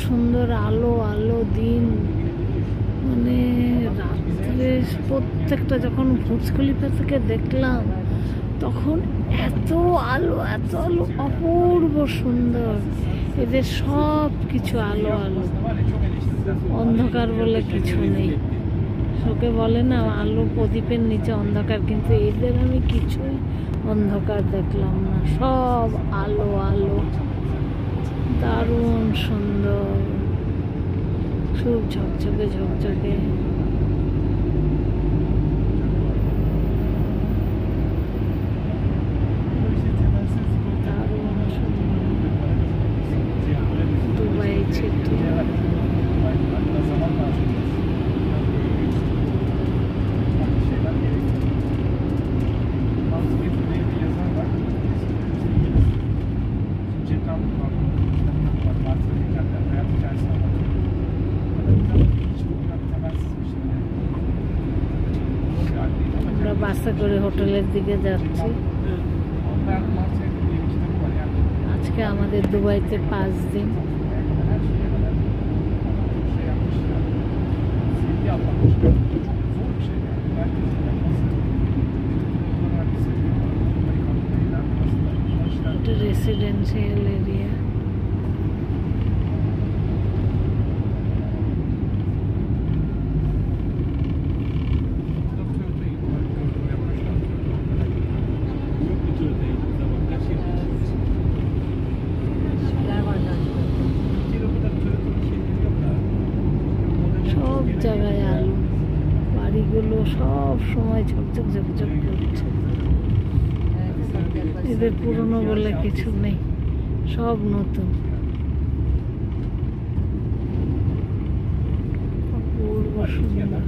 সুন্দর আলো আলো দিন, মানে রাত্রে প্রত্যেকটা যখন বুর্জ খলিফা থেকে দেখলাম তখন এত আলো অপূর্ব সুন্দর। এদের সব কিছু আলো আলো, অন্ধকার বলে কিছু নেই। ওকে বলে না আলো প্রদীপের নিচে অন্ধকার, কিন্তু এদের আমি কিছুই অন্ধকার দেখলাম না, সব আলো আলো, দারুণ সুন্দর, খুব ঝকঝকে ঝকঝকে। দারুণ সুন্দর দুবাই ছিটি। আমরা বাসে করে হোটেলের দিকে যাচ্ছি। আজকে আমাদের দুবাইতে 5 দিন। Residential area. সব জায়গায় আলো, বাড়িগুলো সব সময় ঝকঝক ঝকঝক করছে। এদের পুরনো বলে কিছু নেই, সব নতুন। অপূর্ব সুন্দর।